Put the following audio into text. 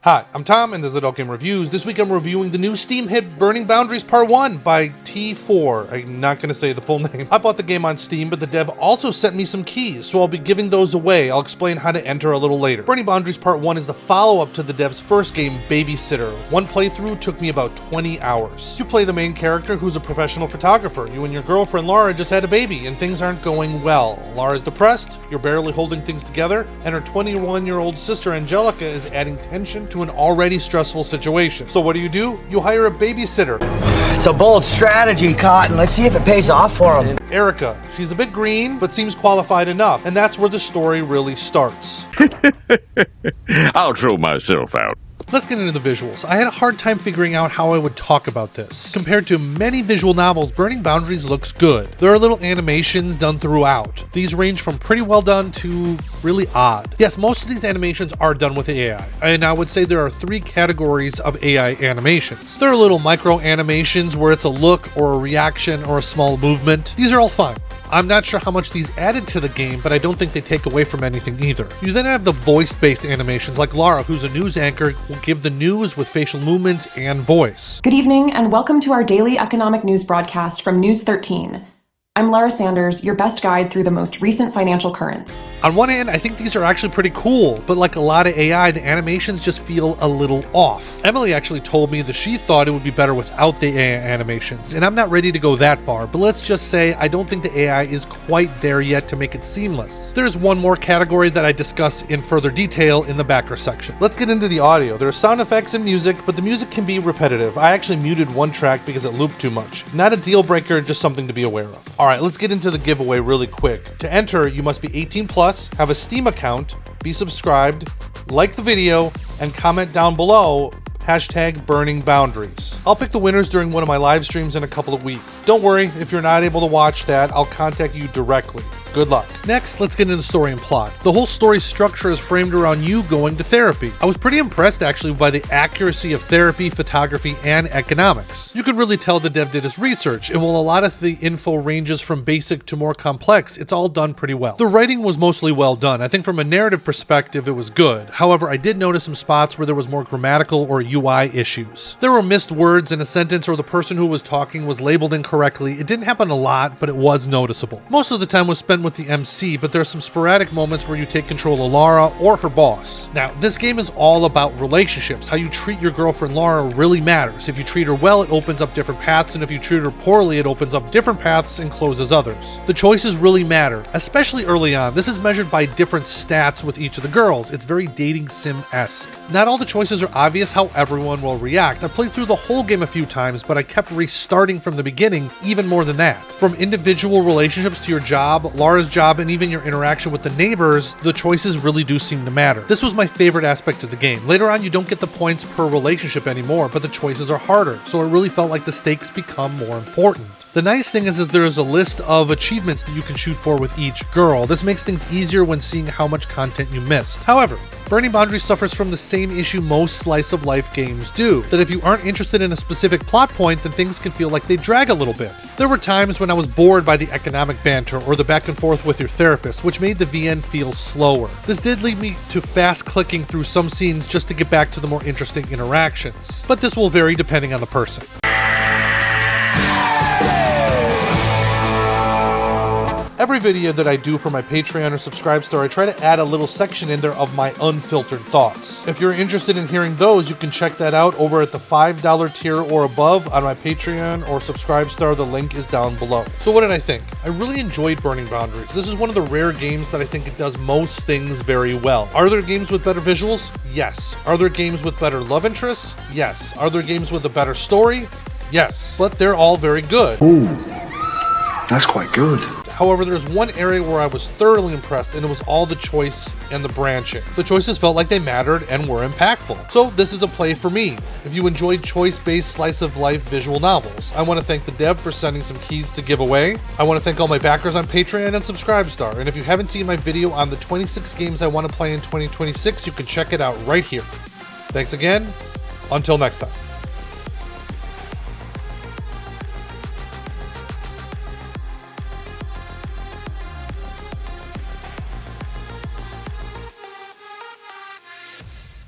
Hi, I'm Tom, and this is Adult Game Reviews. This week I'm reviewing the new Steam hit Burning Boundaries Part 1 by T4. I'm not going to say the full name. I bought the game on Steam, but the dev also sent me some keys, so I'll be giving those away. I'll explain how to enter a little later. Burning Boundaries Part 1 is the follow-up to the dev's first game, Babysitter. One playthrough took me about 20 hours. You play the main character who's a professional photographer. You and your girlfriend Laura just had a baby, and things aren't going well. Laura's depressed, you're barely holding things together, and her 21-year-old sister Angelica is adding tension to an already stressful situation. So what do? You hire a babysitter. It's a bold strategy, Cotton. Let's see if it pays off for him. Erica. She's a bit green, but seems qualified enough, and that's where the story really starts. I'll throw myself out. Let's get into the visuals. I had a hard time figuring out how I would talk about this. Compared to many visual novels, Burning Boundaries looks good. There are little animations done throughout. These range from pretty well done to really odd. Yes, most of these animations are done with AI, and I would say there are 3 categories of AI animations. There are little micro animations where it's a look or a reaction or a small movement. These are all fine. I'm not sure how much these added to the game, but I don't think they take away from anything either. You then have the voice-based animations like Lara, who's a news anchor, will give the news with facial movements and voice. Good evening and welcome to our daily economic news broadcast from News 13. I'm Lara Sanders, your best guide through the most recent financial currents. On one hand, I think these are actually pretty cool, but like a lot of AI, the animations just feel a little off. Emily actually told me that she thought it would be better without the AI animations, and I'm not ready to go that far, but let's just say I don't think the AI is quite there yet to make it seamless. There's one more category that I discuss in further detail in the backer section. Let's get into the audio. There are sound effects and music, but the music can be repetitive. I actually muted one track because it looped too much. Not a deal breaker, just something to be aware of. Alright, let's get into the giveaway really quick. To enter, you must be 18 plus, have a Steam account, be subscribed, like the video, and comment down below #Burning Boundaries. I'll pick the winners during one of my live streams in a couple of weeks. Don't worry, if you're not able to watch that, I'll contact you directly. Good luck. Next, let's get into the story and plot. The whole story structure is framed around you going to therapy. I was pretty impressed actually by the accuracy of therapy, photography, and economics. You could really tell the dev did his research, and while a lot of the info ranges from basic to more complex, it's all done pretty well. The writing was mostly well done. I think from a narrative perspective, it was good. However, I did notice some spots where there was more grammatical or UI issues. There were missed words in a sentence, or the person who was talking was labeled incorrectly. It didn't happen a lot, but it was noticeable. Most of the time was spent with the MC, but there are some sporadic moments where you take control of Lara or her boss. Now, this game is all about relationships. How you treat your girlfriend Lara really matters. If you treat her well, it opens up different paths, and if you treat her poorly, it opens up different paths and closes others. The choices really matter, especially early on. This is measured by different stats with each of the girls. It's very dating sim-esque. Not all the choices are obvious how everyone will react. I played through the whole game a few times, but I kept restarting from the beginning even more than that. From individual relationships to your job, Lara's job, and even your interaction with the neighbors, the choices really do seem to matter. This was my favorite aspect of the game. Later on, you don't get the points per relationship anymore, but the choices are harder, so it really felt like the stakes become more important. The nice thing is there is a list of achievements that you can shoot for with each girl. This makes things easier when seeing how much content you missed. However, Burning Boundaries suffers from the same issue most slice-of-life games do, that if you aren't interested in a specific plot point, then things can feel like they drag a little bit. There were times when I was bored by the economic banter or the back and forth with your therapist, which made the VN feel slower. This did lead me to fast-clicking through some scenes just to get back to the more interesting interactions, but this will vary depending on the person. Every video that I do for my Patreon or Subscribestar, I try to add a little section in there of my unfiltered thoughts. If you're interested in hearing those, you can check that out over at the $5 tier or above on my Patreon or Subscribestar. The link is down below. So what did I think? I really enjoyed Burning Boundaries. This is one of the rare games that I think it does most things very well. Are there games with better visuals? Yes. Are there games with better love interests? Yes. Are there games with a better story? Yes. But they're all very good. Ooh, that's quite good. However, there's one area where I was thoroughly impressed, and it was all the choice and the branching. The choices felt like they mattered and were impactful. So this is a play for me. If you enjoyed choice-based slice-of-life visual novels, I want to thank the dev for sending some keys to give away. I want to thank all my backers on Patreon and Subscribestar. And if you haven't seen my video on the 26 games I want to play in 2026, you can check it out right here. Thanks again. Until next time.